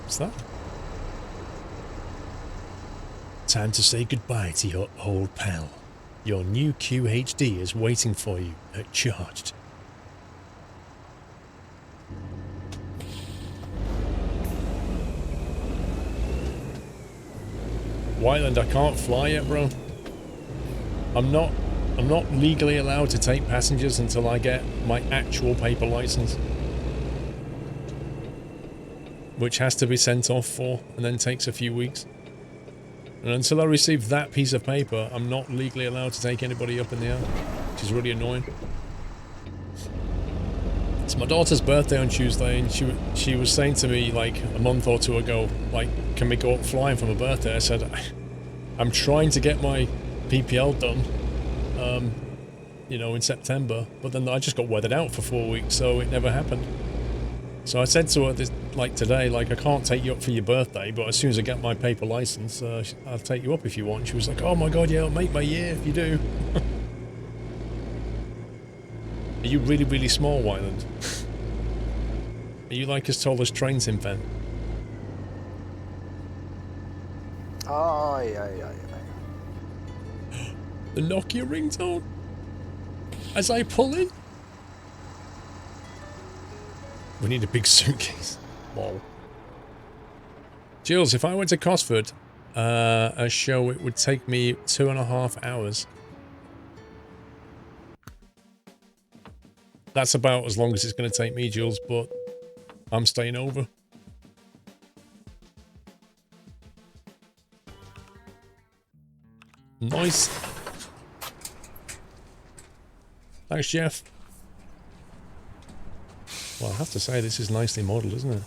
What's that? Time to say goodbye to your old pal. Your new QHD is waiting for you at Charged. Wyland, I can't fly yet, bro. I'm not legally allowed to take passengers until I get my actual paper license, which has to be sent off for and then takes a few weeks. And until I receive that piece of paper, I'm not legally allowed to take anybody up in the air, which is really annoying. It's my daughter's birthday on Tuesday, and she was saying to me like a month or two ago, like, can we go up flying for my birthday? I said, I'm trying to get my PPL done, you know, in September, but then I just got weathered out for 4 weeks, so it never happened. So I said to her this, like today, like, I can't take you up for your birthday, but as soon as I get my paper license, I'll take you up if you want. She was like, oh my god, yeah, it'll make my year if you do. Are you really, really small, Wyland? Are you like as tall as Train Sim Fan? Oh, yeah. The Nokia ringtone? As I pull in? We need a big suitcase. Lol. Jules, if I went to Cosford, a show, it would take me 2.5 hours. That's about as long as it's going to take me, Jules, but I'm staying over. Nice. Thanks, Jeff. Well, I have to say, this is nicely modelled, isn't it?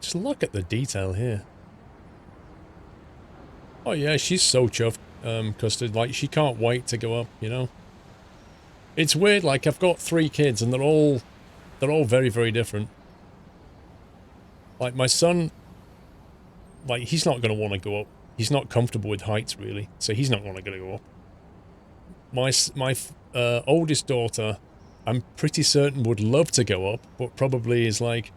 Just look at the detail here. Oh yeah, she's so chuffed, Custard. Like, she can't wait to go up, you know? It's weird, like, I've got 3 kids, and they're all very, very different. Like, my son, like, he's not going to want to go up. He's not comfortable with heights, really, so he's not going to go up. My oldest daughter, I'm pretty certain would love to go up, but probably is like,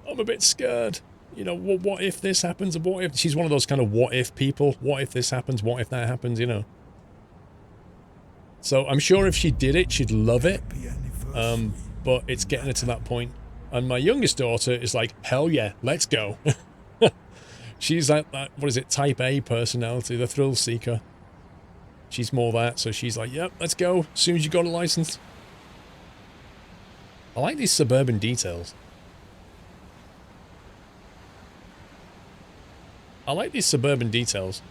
I'm a bit scared. You know, what if this happens? What if... She's one of those kind of what if people. What if this happens? What if that happens? You know. So I'm sure if she did it, she'd love it. But it's getting her to that point. And my youngest daughter is like, hell yeah, let's go. She's like that, what is it, type A personality, the thrill seeker. She's more that, so she's like, yep, let's go, as soon as you got a license. I like these suburban details. I like these suburban details.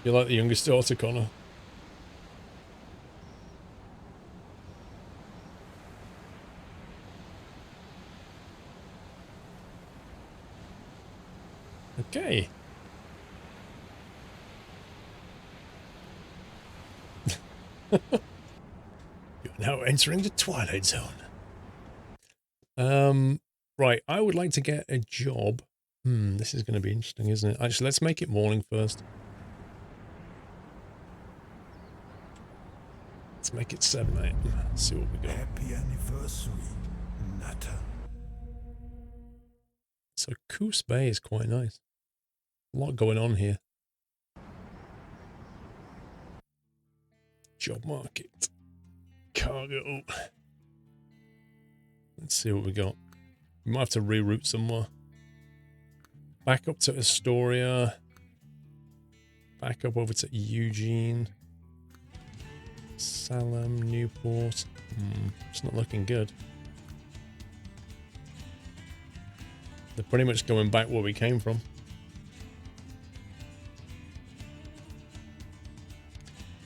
You're like the youngest daughter, Connor. Okay. You're now entering the Twilight Zone. Right, I would like to get a job. This is going to be interesting, isn't it? Actually, let's make it morning first. Let's make it 7 AM. Let's see what we got. Happy anniversary, Nutter. So Coos Bay is quite nice. A lot going on here. Job market. Cargo. Let's see what we got. We might have to reroute somewhere. Back up to Astoria. Back up over to Eugene. Salem, Newport. It's not looking good. They're pretty much going back where we came from.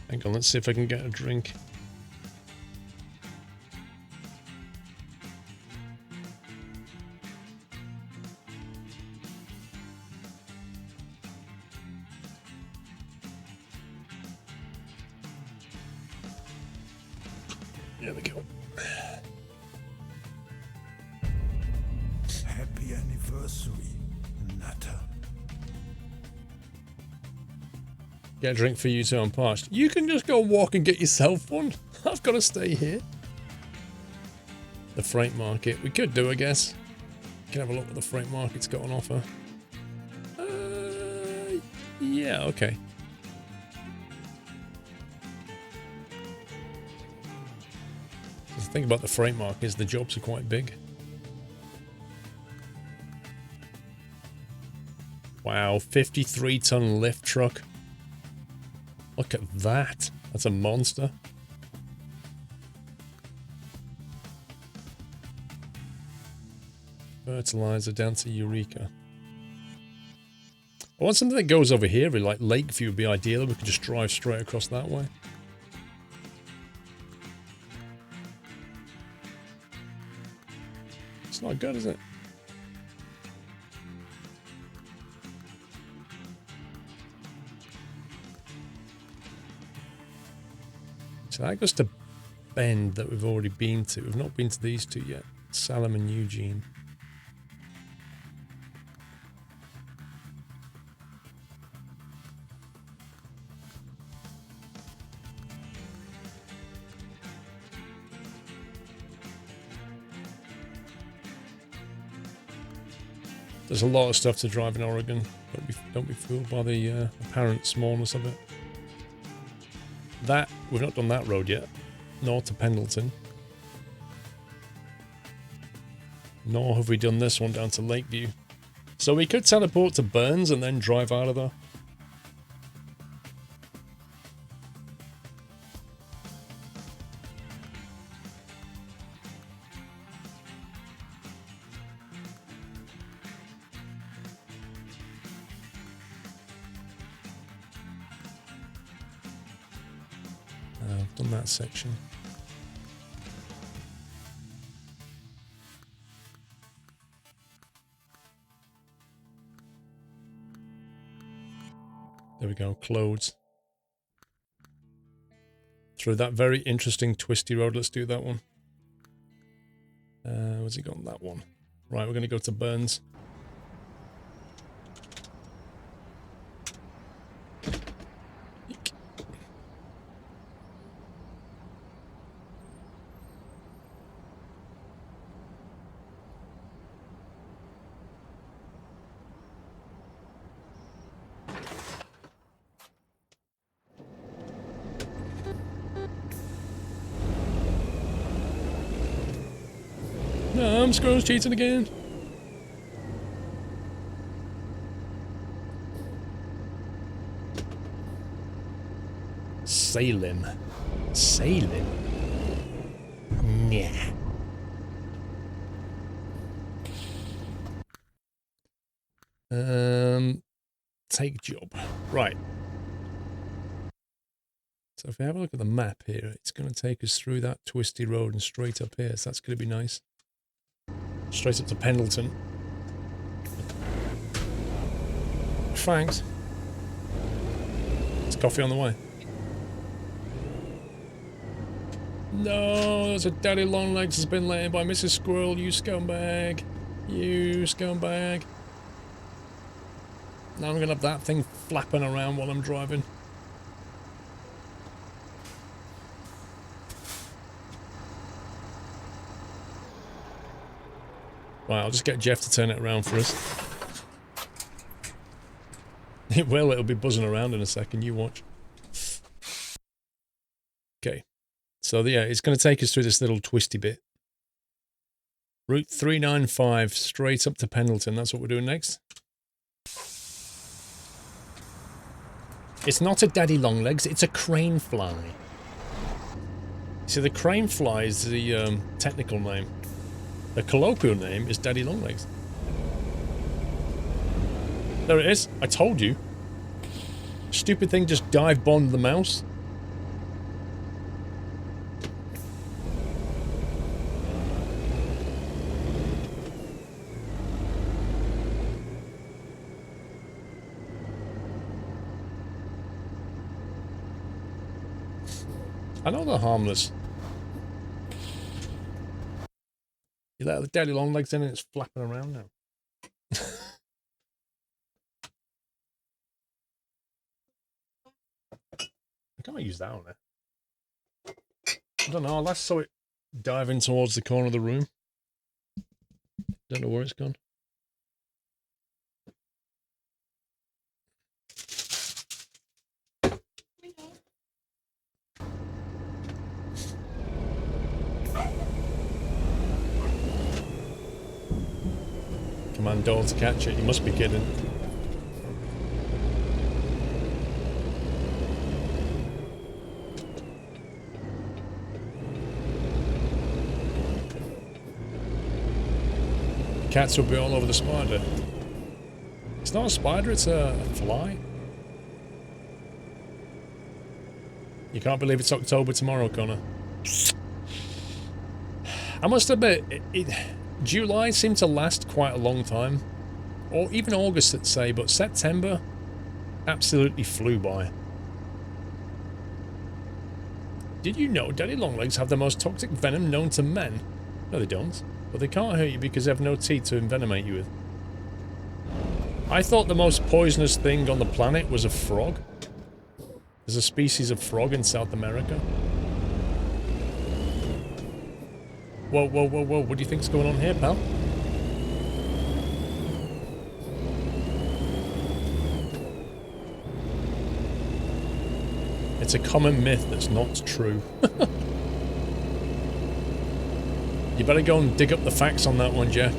Hang on, let's see if I can get a drink. There we go. Happy anniversary, Nutter. Get a drink for you too, I'm parched. You can just go walk and get yourself one. I've got to stay here. The freight market. We could do, I guess. We can have a look what the freight market's got on offer. Yeah, okay. The thing about the freight market is the jobs are quite big. Wow, 53-ton lift truck. Look at that. That's a monster. Fertilizer down to Eureka. I want something that goes over here, really, like Lakeview would be ideal. We could just drive straight across that way. It's not good, is it? So that goes to Bend that we've already been to. We've not been to these two yet. Salem and Eugene. There's a lot of stuff to drive in Oregon. Don't be fooled by the apparent smallness of it. That, we've not done that road yet. Nor to Pendleton. Nor have we done this one down to Lakeview. So we could teleport to Burns and then drive out of there. I've done that section. There we go, clothes. Through that very interesting twisty road, let's do that one. Where's he gone? That one. Right, we're going to go to Burns. Eek. No, I'm Squirrel's cheating again. Sailing. Sailing? Yeah. Take job. Right. So if we have a look at the map here, it's going to take us through that twisty road and straight up here. So that's going to be nice. Straight up to Pendleton. Thanks. It's coffee on the way. No, there's a daddy longlegs has been laid by Mrs. Squirrel, you scumbag. You scumbag. Now I'm going to have that thing flapping around while I'm driving. Right, I'll just get Jeff to turn it around for us. It will, it'll be buzzing around in a second, you watch. Okay, so yeah, it's going to take us through this little twisty bit. Route 395, straight up to Pendleton, that's what we're doing next. It's not a daddy longlegs, it's a crane fly. See, the crane fly is the technical name. The colloquial name is daddy longlegs. There it is. I told you. Stupid thing just dive bombed the mouse. I know they're harmless. You let the daddy longlegs in and it's flapping around now. I can't use that on it. I don't know. I last saw it diving towards the corner of the room. Don't know where it's gone. Command Doll to catch it. You must be kidding. Cats will be all over the spider. It's not a spider, it's a fly. You can't believe it's October tomorrow, Connor. I must admit, July seemed to last quite a long time. Or even August, let's say, but September absolutely flew by. Did you know daddy longlegs have the most toxic venom known to men? No, they don't. But they can't hurt you because they have no teeth to envenomate you with. I thought the most poisonous thing on the planet was a frog. There's a species of frog in South America. Whoa, whoa, whoa, whoa. What do you think's going on here, pal? It's a common myth that's not true. You better go and dig up the facts on that one, Jeff.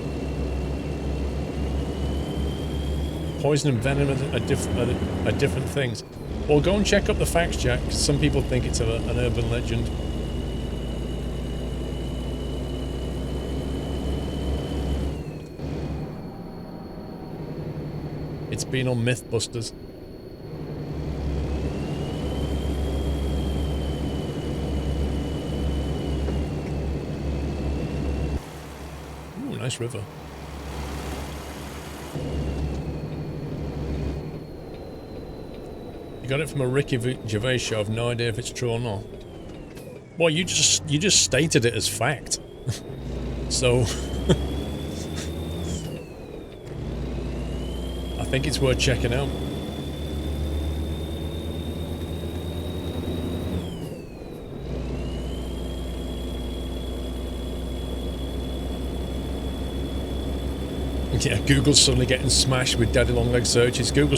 Poison and venom are different things. Well, go and check up the facts, Jack, because some people think it's an urban legend. It's been on Mythbusters. Ooh, nice river. You got it from a Ricky Gervais show. I've no idea if it's true or not. Well, you just stated it as fact. So I think it's worth checking out. Yeah, Google's suddenly getting smashed with daddy long leg searches. Google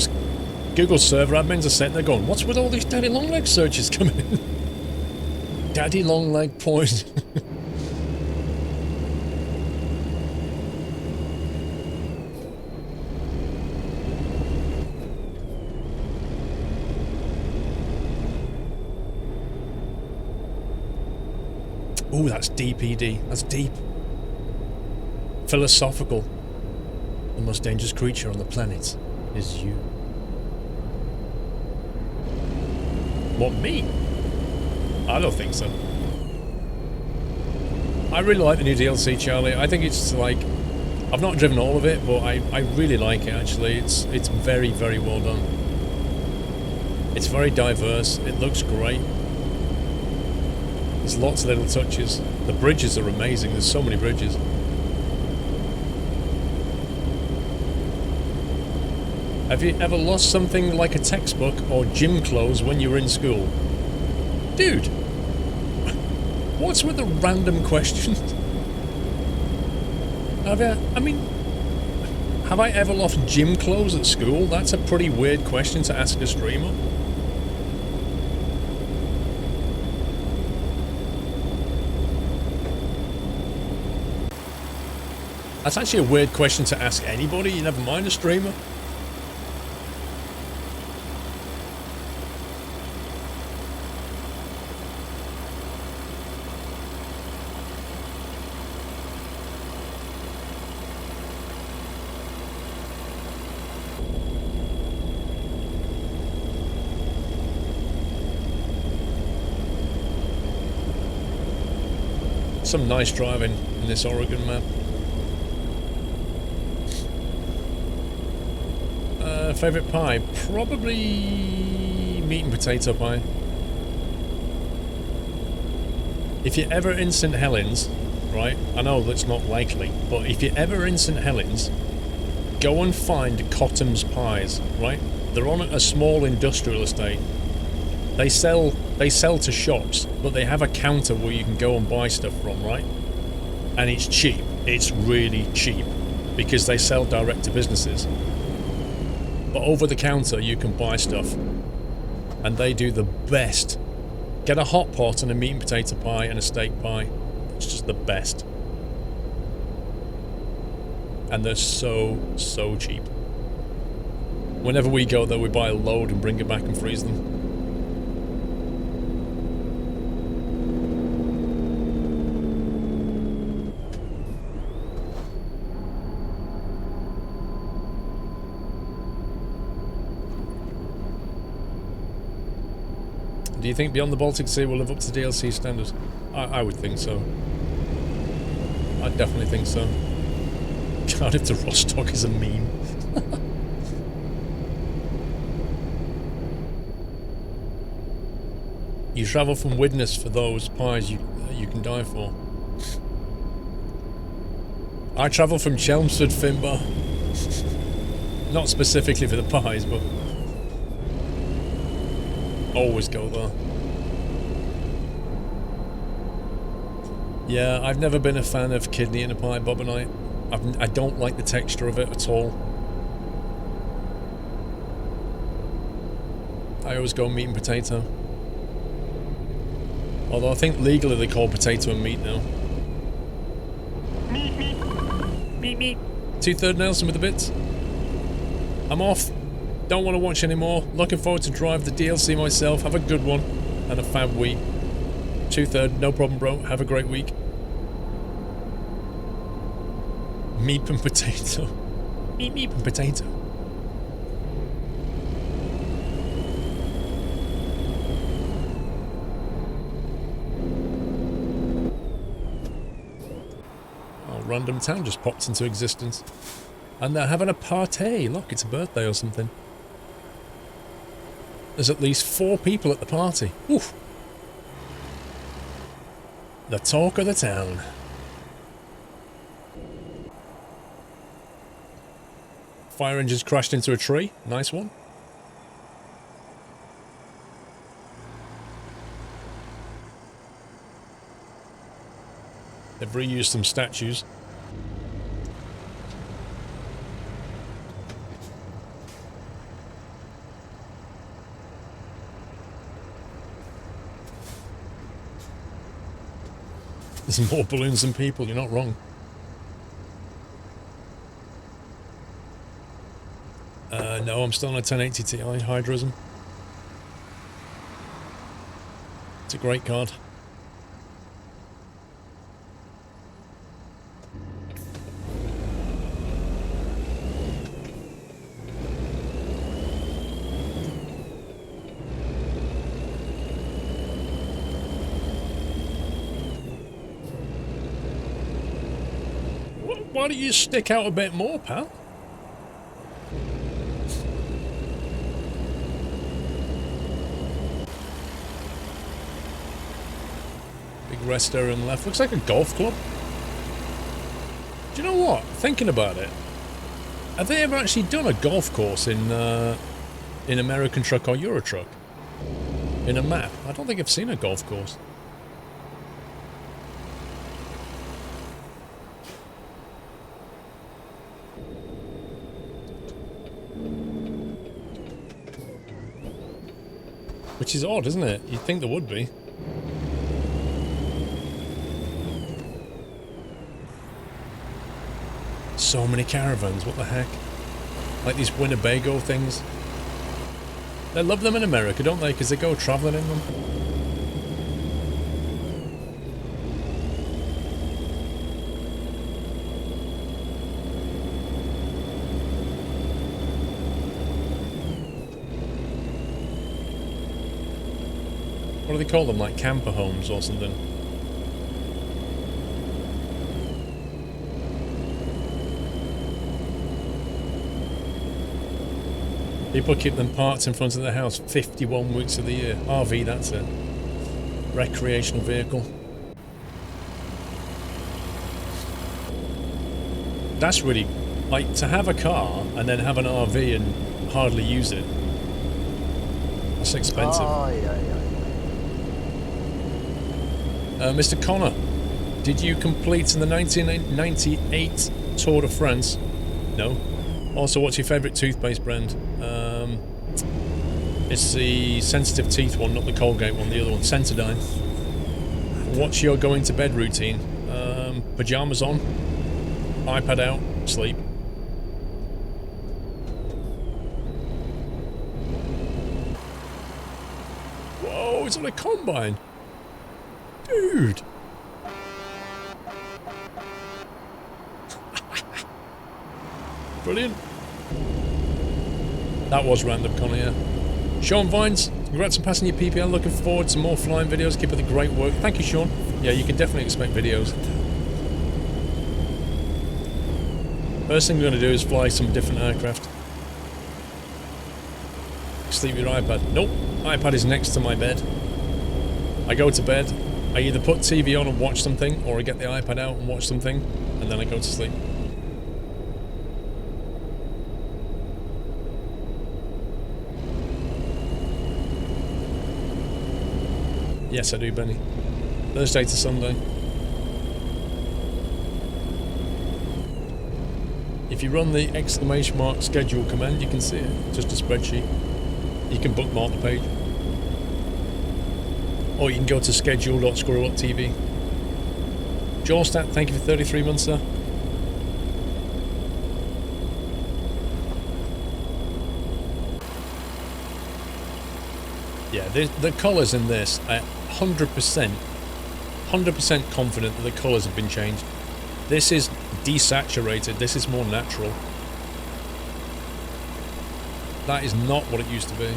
server admins are sitting there going, what's with all these daddy long leg searches coming in? Daddy long leg poison. Ooh, that's deep, ED. That's deep. Philosophical. The most dangerous creature on the planet is you. What, me? I don't think so. I really like the new DLC, Charlie. I think it's like... I've not driven all of it, but I really like it, actually. It's very, very well done. It's very diverse. It looks great. There's lots of little touches. The bridges are amazing. There's so many bridges. Have you ever lost something like a textbook or gym clothes when you were in school? Dude! What's with the random questions? Have I ever lost gym clothes at school? That's a pretty weird question to ask a streamer. That's actually a weird question to ask anybody, never mind a streamer. Some nice driving in this Oregon map. Favourite pie? Probably meat and potato pie. If you're ever in St Helens, right, I know that's not likely, but if you're ever in St Helens, go and find Cotham's Pies, right? They're on a small industrial estate. They sell to shops, but they have a counter where you can go and buy stuff from, right? And it's cheap. It's really cheap because they sell direct to businesses. But over the counter you can buy stuff, and they do the best. Get a hot pot and a meat and potato pie and a steak pie. It's just the best. And they're so cheap. Whenever we go there, we buy a load and bring it back and freeze them. Do you think Beyond the Baltic Sea will live up to DLC standards? I would think so. I definitely think so. Cardiff to Rostock is a meme. You travel from Widnes for those pies you can die for. I travel from Chelmsford, Finbar. Not specifically for the pies, but always go there. Yeah, I've never been a fan of kidney in a pie, Bob and I don't like the texture of it at all. I always go meat and potato. Although I think legally they call potato and meat now. Meat, meat. Meat, meat. 2/3 Nelson with the bits. I'm off. Don't want to watch anymore. Looking forward to drive the DLC myself. Have a good one. And a fab week. 2/3, no problem, bro. Have a great week. Meat and potato. Meat, meat and potato. Random town just popped into existence. And they're having a party. Look, it's a birthday or something. There's at least 4 people at the party. Oof. The talk of the town. Fire engines crashed into a tree. Nice one. They've reused some statues. There's more balloons than people, you're not wrong. No, I'm still on a 1080 Ti Hydrism. It's a great card. Why don't you stick out a bit more, pal? Big rest area on the left. Looks like a golf club. Do you know what? Thinking about it, have they ever actually done a golf course in American Truck or Euro Truck? In a map? I don't think I've seen a golf course. Which is odd, isn't it? You'd think there would be. So many caravans, what the heck? Like these Winnebago things. They love them in America, don't they? Because they go travelling in them. What do they call them? Like camper homes or something? People keep them parked in front of their house 51 weeks of the year. RV, that's it. Recreational vehicle. That's really... like, to have a car and then have an RV and hardly use it. That's expensive. Aye, aye, aye. Mr. Connor, did you complete in the 1998 Tour de France? No. Also, what's your favourite toothpaste brand? It's the sensitive teeth one, not the Colgate one, the other one, Sensodyne. What's your going to bed routine? Pyjamas on, iPad out, sleep. Whoa, it's on a combine. Dude. Brilliant. That was random, Connor, yeah. Sean Vines, congrats on passing your PPL. Looking forward to more flying videos. Keep up the great work. Thank you, Sean. Yeah, you can definitely expect videos. First thing we're going to do is fly some different aircraft. Sleep with your iPad. Nope, iPad is next to my bed. I go to bed, I either put TV on and watch something, or I get the iPad out and watch something, and then I go to sleep. Yes, I do, Benny. Thursday to Sunday. If you run the ! schedule command, you can see it. Just a spreadsheet. You can bookmark the page. Or you can go to schedule.squirrel.tv. Joelstat, thank you for 33 months, sir. Yeah, the colours in this, 100% confident that the colours have been changed. This is desaturated, this is more natural. That is not what it used to be.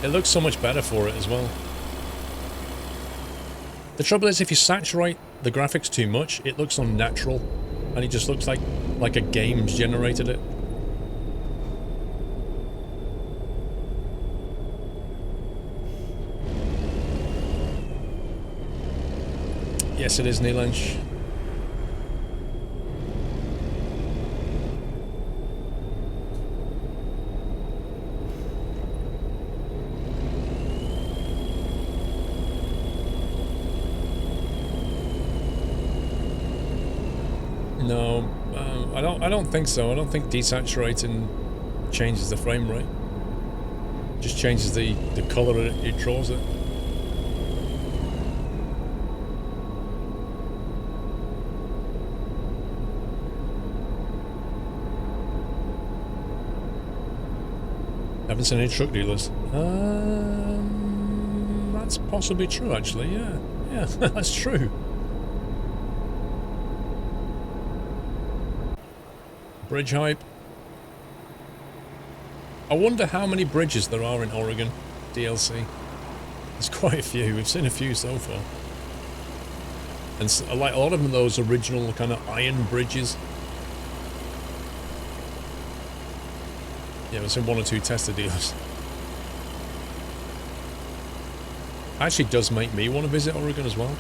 It looks so much better for it as well. The trouble is, if you saturate the graphics too much, it looks unnatural, and it just looks like a game's generated it. Yes, it is, Neelansh. No, I don't think so. I don't think desaturating changes the frame rate. Just changes the colour it draws it. Haven't seen any truck dealers. That's possibly true, actually. Yeah, that's true. Bridge hype. I wonder how many bridges there are in Oregon DLC. There's quite a few. We've seen a few so far, and like a lot of them, those original kind of iron bridges. Yeah, we've seen one or two tester dealers. Actually does make me want to visit Oregon as well.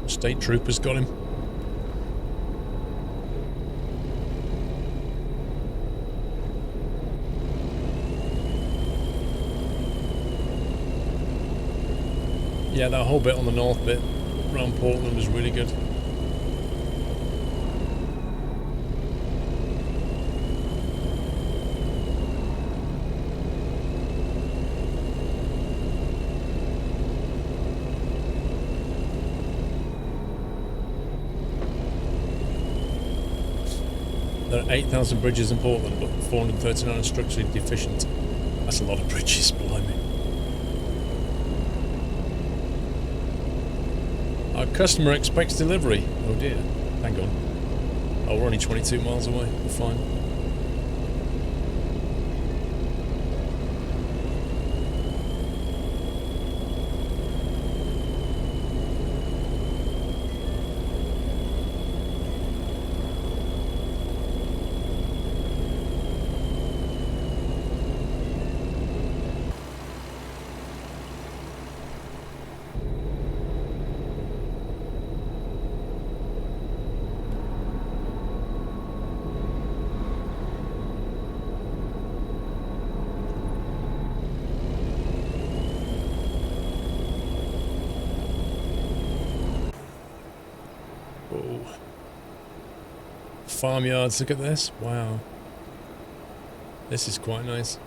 State troopers got him. Yeah, that whole bit on the north bit around Portland was really good. There are 8,000 bridges in Portland, but 439 are structurally deficient. That's a lot of bridges, blimey. Our customer expects delivery. Oh dear. Hang on. Oh, we're only 22 miles away. We're fine. Farmyards, look at this. Wow. This is quite nice.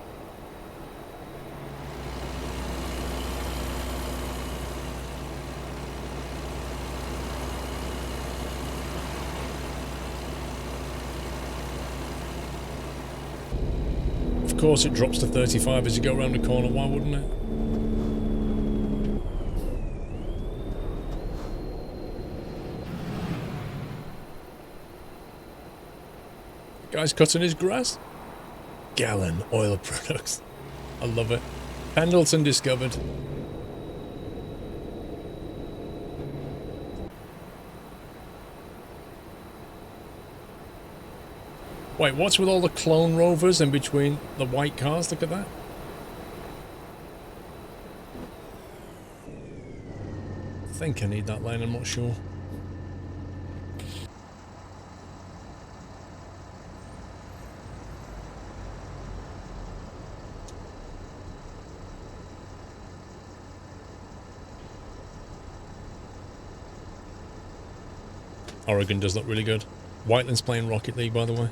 Of course it drops to 35 as you go around the corner, why wouldn't it? Guy's cutting his grass. Gallon oil products. I love it. Pendleton discovered. Wait, what's with all the clone rovers in between the white cars? Look at that. I think I need that lane, I'm not sure. Oregon does look really good. Whiteland's playing Rocket League, by the way.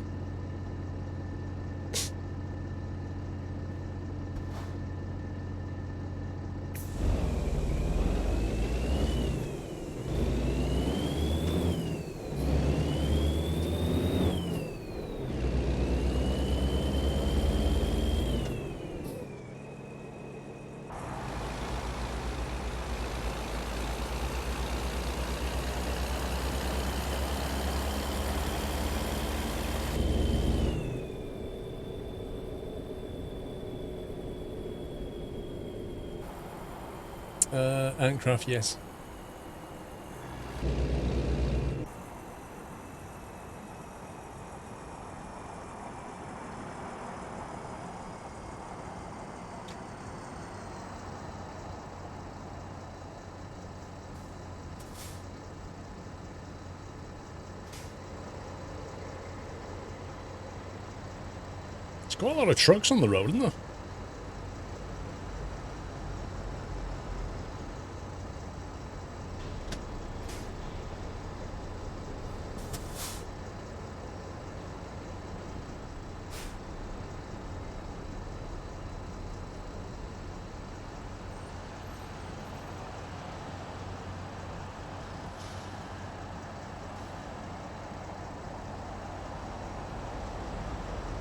Antcraft, yes. There's quite a lot of trucks on the road, isn't there?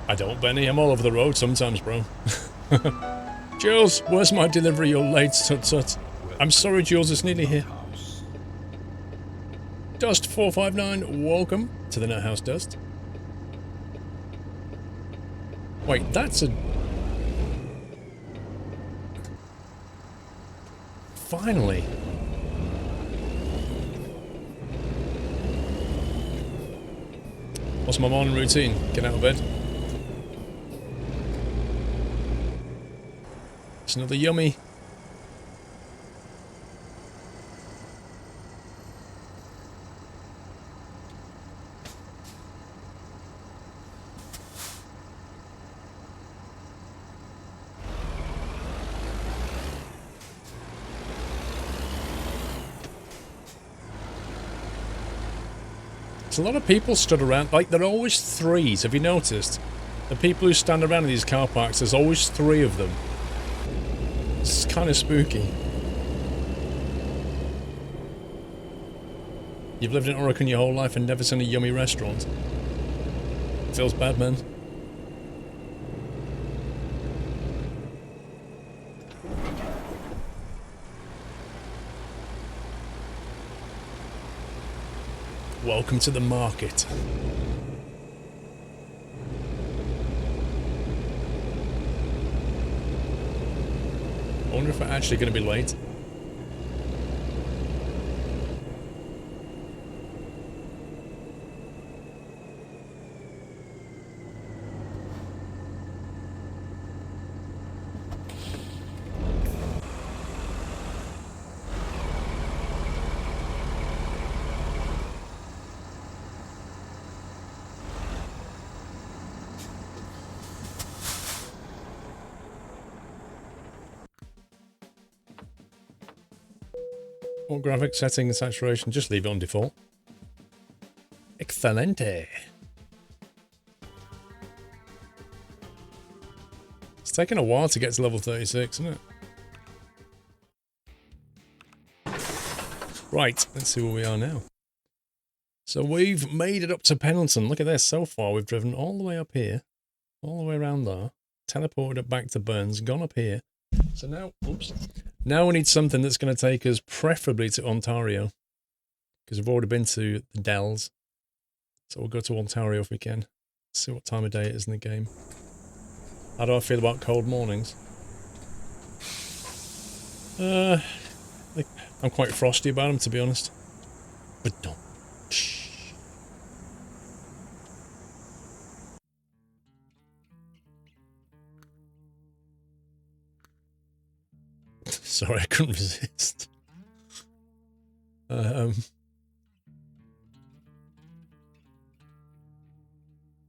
I don't, Benny. I'm all over the road sometimes, bro. Jules, where's my delivery? You're late, tut-tut. I'm sorry, Jules. It's nearly here. Dust459, welcome to the Net House, Dust. Wait, that's a... Finally. What's my morning routine? Get out of bed. It's another yummy. There's a lot of people stood around, like, they're always threes, have you noticed? The people who stand around in these car parks, there's always three of them. It's kind of spooky. You've lived in Oregon your whole life and never seen a yummy restaurant. Feels bad, man. Welcome to the market. I wonder if we're actually going to be late. What graphic setting and saturation? Just leave it on default. Excelente. It's taken a while to get to level 36, isn't it? Right, let's see where we are now. So we've made it up to Pendleton. Look at this. So far, we've driven all the way up here, all the way around there, teleported it back to Burns, gone up here. So now, oops. Now we need something that's going to take us preferably to Ontario, because we've already been to the Dells. So we'll go to Ontario if we can. See what time of day it is in the game. How do I feel about cold mornings? I'm quite frosty about them, to be honest. But don't. Sorry, I couldn't resist.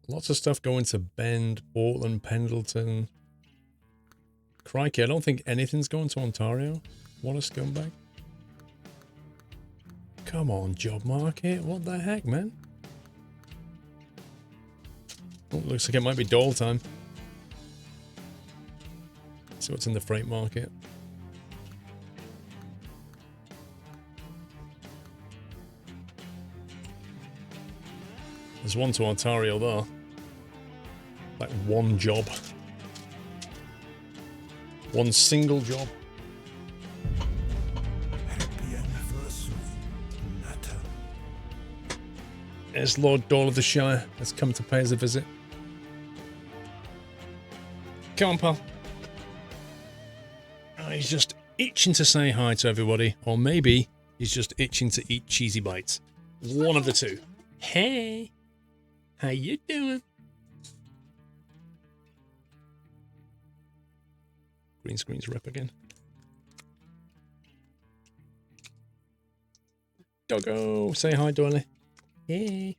Lots of stuff going to Bend, Portland, Pendleton. Crikey, I don't think anything's going to Ontario. What a scumbag. Come on, job market. What the heck, man? Oh, looks like it might be Dole time. See what's in the freight market. There's one to Ontario there. Like one job. One single job. Happy anniversary, Natter. There's Lord Dole of the Shire has come to pay us a visit. Come on, pal. Oh, he's just itching to say hi to everybody. Or maybe he's just itching to eat cheesy bites. One of the two. Hey! How you doing? Green screen's rip again. Doggo! Say hi, Doily. Hey!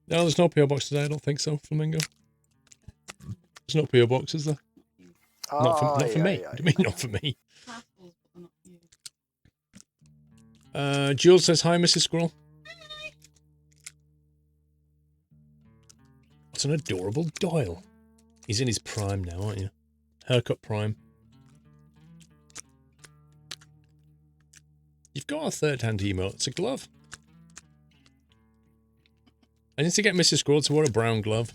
No, there's no PO box today, I don't think so, Flamingo. There's no PO box, is there? Not for me. What do you mean not for me? Jules says hi, Mrs. Squirrel. What an adorable Doyle. He's in his prime now, aren't you? Haircut prime. You've got a third-hand emote. It's a glove. I need to get Mrs. Squirrel to wear a brown glove.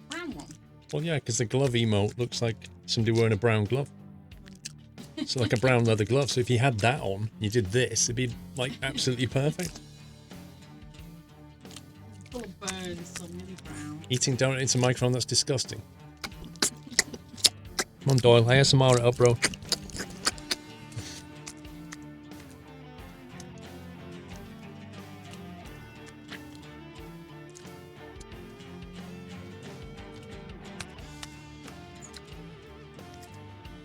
Brown one? Well, yeah, because the glove emote looks like somebody wearing a brown glove. So like a brown leather glove. So if you had that on, you did this, it'd be like absolutely perfect. Full of burns, so really brown. Eating down into a microphone, that's disgusting. Come on, Doyle, ASMR it up, bro.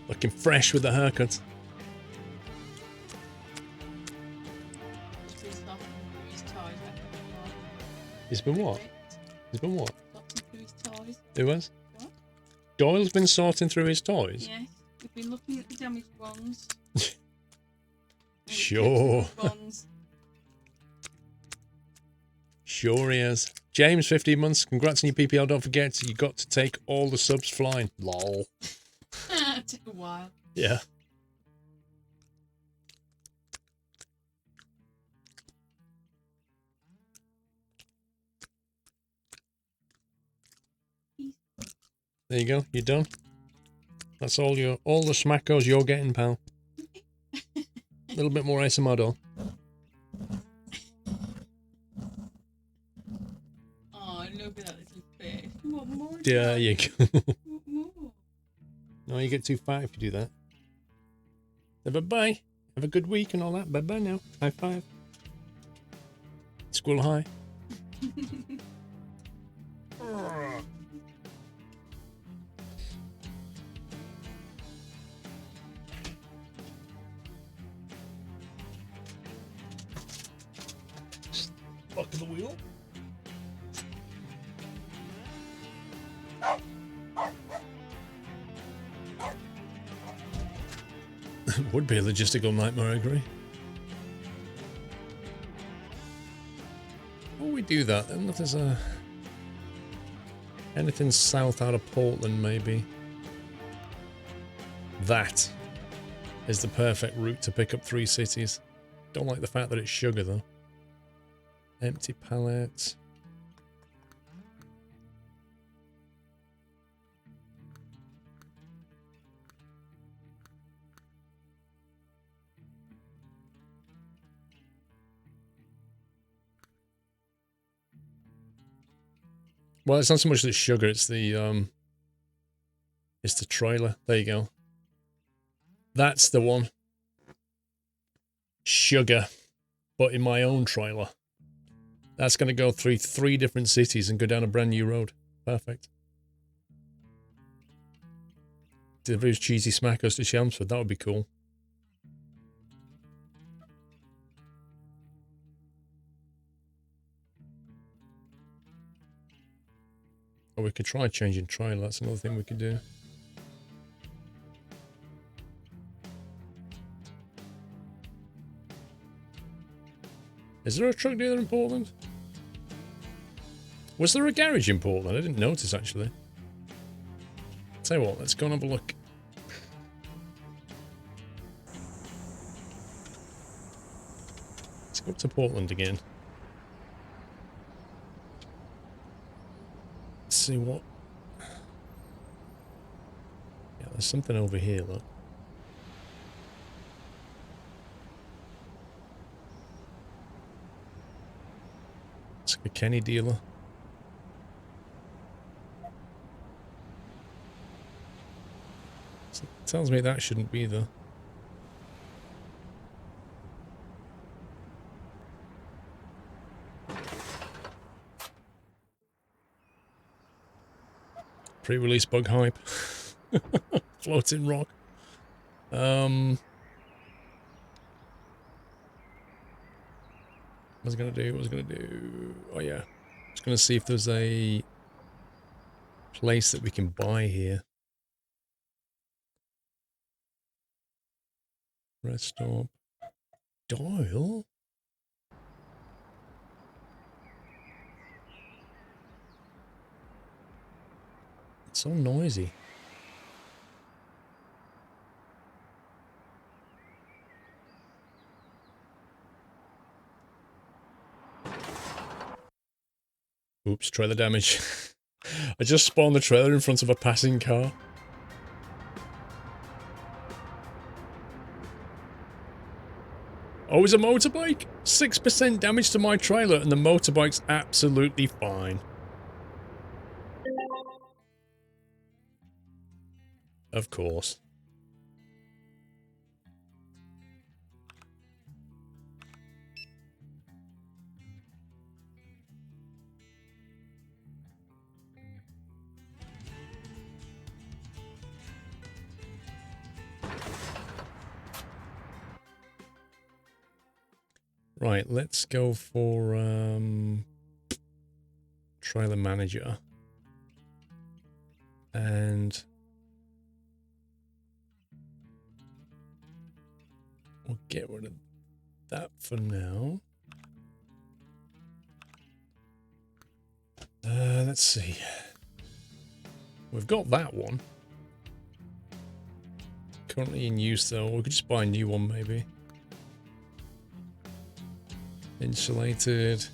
Looking fresh with the haircut. He's been what? He's been what? Who has? What? Doyle's been sorting through his toys? Yes, we've been looking at the damaged ones. Sure. Sure he is. James, 15 months. Congrats on your PPL. Don't forget, you got to take all the subs flying. Lol. It took a while. Yeah. There you go. You're done. That's all the smackos you're getting, pal. A little bit more ASMR doll. look at that little fish. You want more? There you go. Want more? No, you get too fat if you do that. So bye-bye. Have a good week and all that. Bye-bye now. High five. Squirrel high. Fuck the wheel. Would be a logistical nightmare, I agree. Will we do that? I don't know if there's anything south out of Portland, maybe. That is the perfect route to pick up 3 cities. Don't like the fact that it's sugar, though. Empty pallets. Well, it's not so much the sugar, it's the trailer. There you go. That's the one. Sugar, but in my own trailer. That's going to go through 3 different cities and go down a brand new road. Perfect. Delivers cheesy smackers to Chelmsford. That would be cool. Or we could try changing trailer. That's another thing we could do. Is there a truck dealer in Portland? Was there a garage in Portland? I didn't notice, actually. Tell you what, let's go and have a look. Let's go up to Portland again. Let's see what... Yeah, there's something over here, look. It's like a Kenny dealer. So it tells me that shouldn't be there. Pre-release bug hype. Floating rock. What was I gonna do? Oh yeah. Just gonna see if there's a place that we can buy here. Rest stop. Dial? It's so noisy. Oops, trailer damage. I just spawned the trailer in front of a passing car. Oh, it's a motorbike? 6% damage to my trailer and the motorbike's absolutely fine. Of course. Right, let's go for trailer manager. And we'll get rid of that for now. Let's see. We've got that one. Currently in use though. We could just buy a new one maybe. Insulated.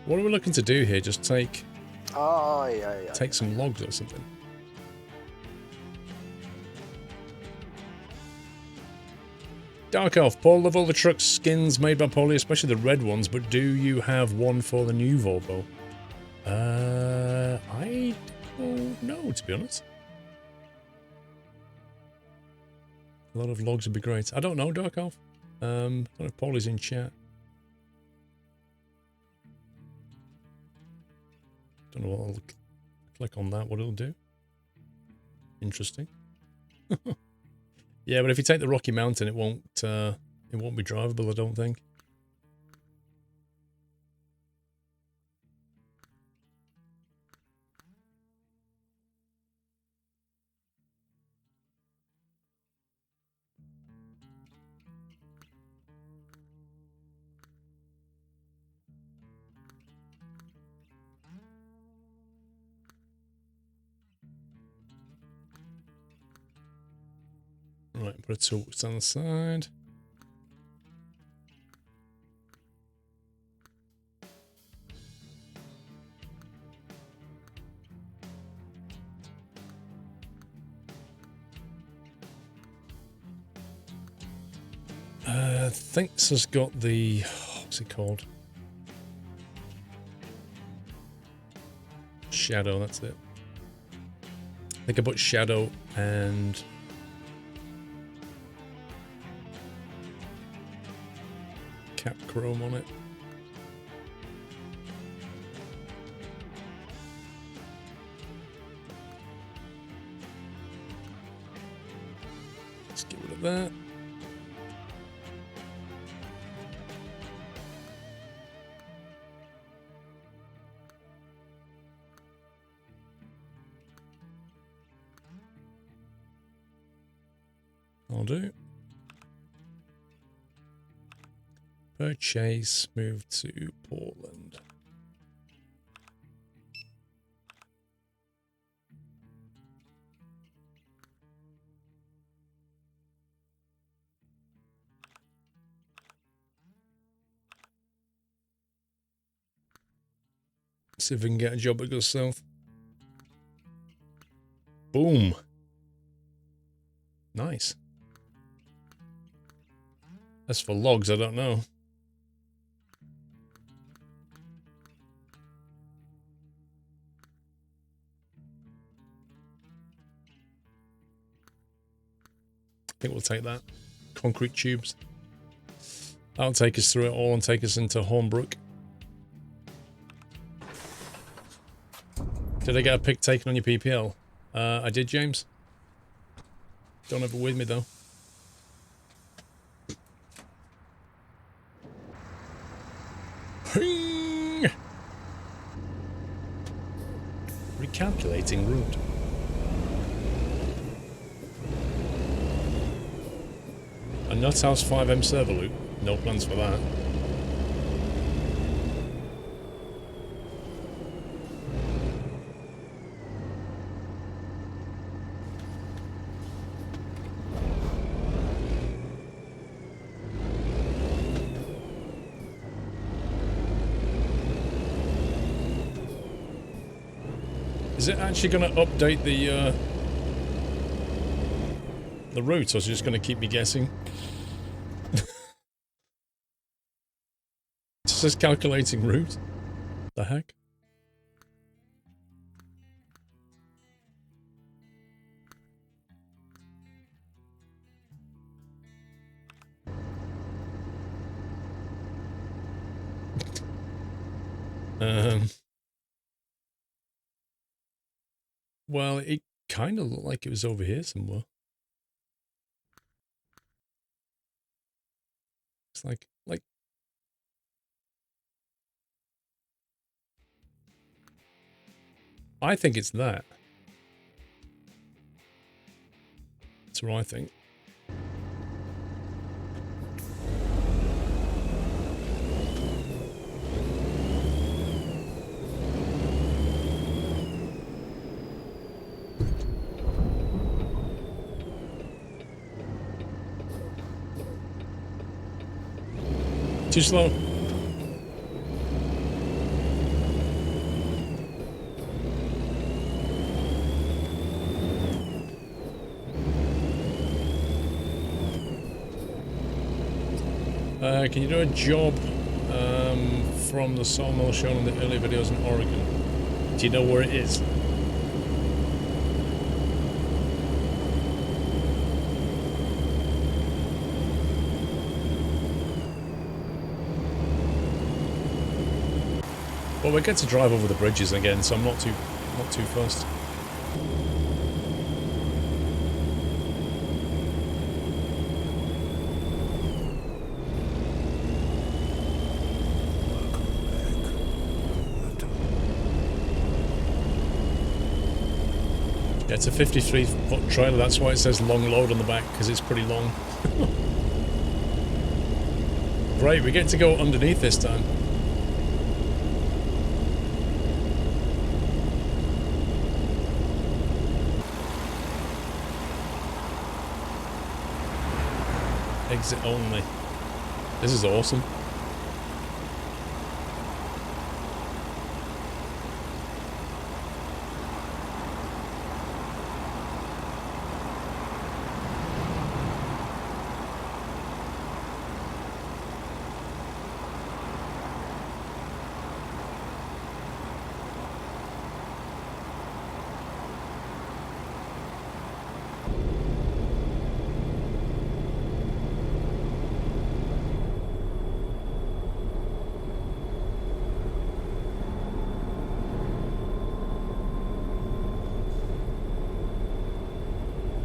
What are we looking to do here? Just take... Oh, yeah. Take some logs or something. Dark Elf, Paul, love all the truck skins made by Polly, especially the red ones, but do you have one for the new Volvo? I don't know, to be honest. A lot of logs would be great. I don't know, Dark Elf. I don't know if Paul is in chat. Don't know what I'll click on that, what it'll do. Interesting. Yeah, but if you take the Rocky Mountain, it won't be drivable, I don't think. Right, put a toolbox on the side. I think this has got the, what's it called? Shadow, that's it. I think I put shadow and cap chrome on it. Let's get rid of that. I'll do. Purchase, move to Portland. See if we can get a job that goes south. Boom. Nice. As for logs, I don't know. I think we'll take that. Concrete tubes. That'll take us through it all and take us into Hornbrook. Did I get a pic taken on your PPL? I did, James. Don't have it with me, though. Recalculating route. A Nuthouse 5M server loop. No plans for that. Is it actually going to update the route, or is it just going to keep me guessing? It's just calculating route. The heck? Well, it kind of looked like it was over here somewhere. It's like, I think it's that. That's what I think. Too slow. Can you do a job from the sawmill shown in the earlier videos in Oregon? Do you know where it is? Well, we get to drive over the bridges again, so I'm not too fussed. Yeah, it's a 53-foot trailer, that's why it says long load on the back, because it's pretty long. Great, we get to go underneath this time. Exit only. This is awesome.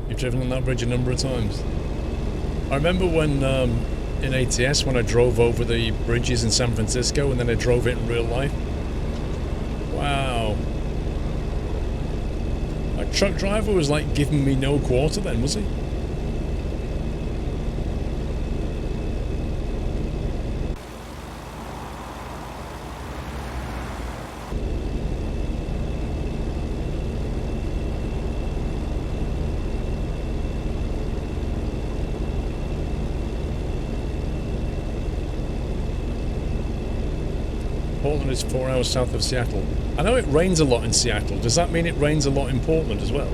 You've driven on that bridge a number of times. I remember when in ATS when I drove over the bridges in San Francisco and then I drove it in real life. Wow. A truck driver was like giving me no quarter then, was he? Portland is 4 hours south of Seattle. I know it rains a lot in Seattle. Does that mean it rains a lot in Portland as well?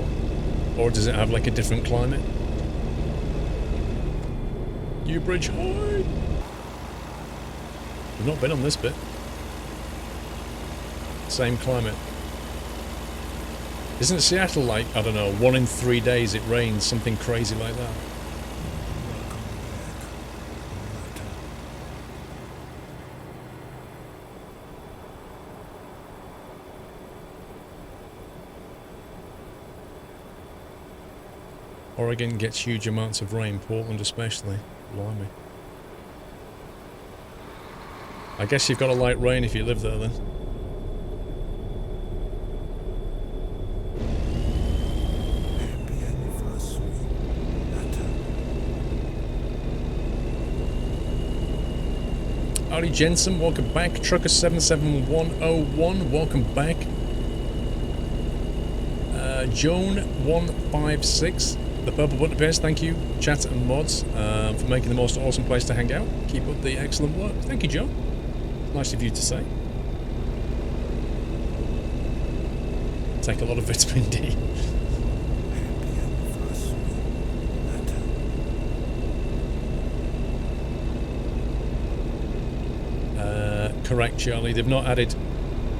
Or does it have like a different climate? New Bridge High! We've not been on this bit. Same climate. Isn't Seattle like, I don't know, 1 in 3 days it rains, something crazy like that? Oregon gets huge amounts of rain, Portland especially. Blimey. I guess you've got a light rain if you live there then. Howdy Jensen, welcome back. Trucker77101, welcome back. Joan156, the purple button appears. Thank you, chat and mods, for making the most awesome place to hang out. Keep up the excellent work. Thank you, Joe. Nice of you to say. Take a lot of vitamin D. Correct, Charlie. They've not added...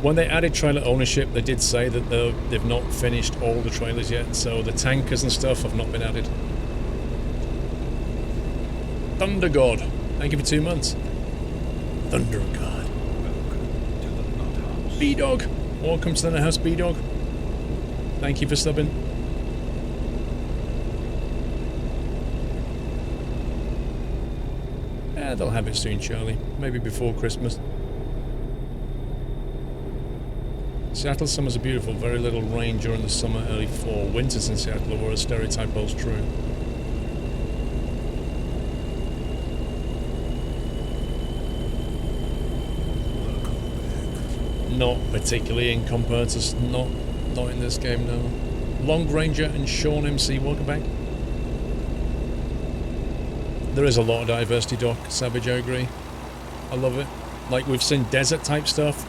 When they added trailer ownership, they did say that they've not finished all the trailers yet, so the tankers and stuff have not been added. Thunder God, thank you for 2 months. Thunder God. B-Dog, welcome to the Nut House, B-Dog. Thank you for subbing. Yeah, they'll have it soon, Charlie. Maybe before Christmas. Seattle summers are beautiful, very little rain during the summer, early fall. Winters in Seattle are where a stereotype holds true. Not particularly in compared to... Not in this game, no. Long Ranger and Sean MC, welcome back. There is a lot of diversity, Doc. Savage, I agree. I love it. Like, we've seen desert type stuff.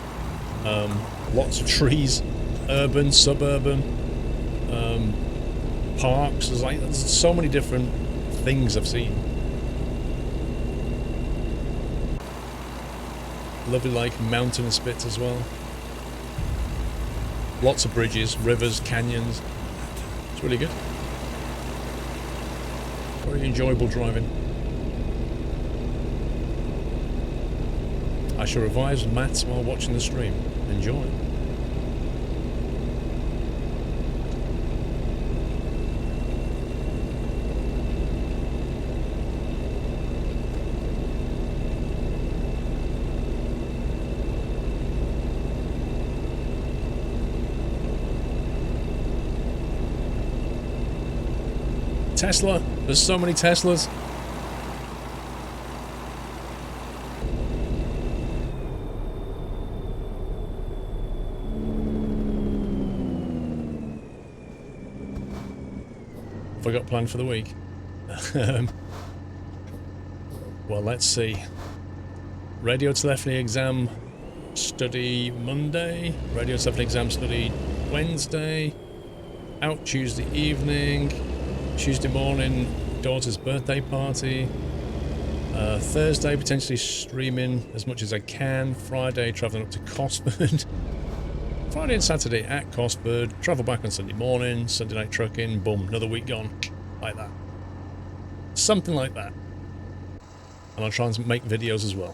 Lots of trees, urban, suburban, parks. There's so many different things I've seen. Lovely like mountainous bits as well. Lots of bridges, rivers, canyons. It's really good. Very enjoyable driving. I shall revise maths while watching the stream. Enjoy. Tesla. There's so many Teslas. Have I got planned for the week? Well, let's see. Radio telephony exam study Monday. Radio telephony exam study Wednesday. Out Tuesday evening. Tuesday morning, daughter's birthday party. Thursday, potentially streaming as much as I can. Friday, travelling up to Cosford. Friday and Saturday at Cosford. Travel back on Sunday morning. Sunday night trucking. Boom, another week gone. Like that. Something like that. And I'll try and make videos as well.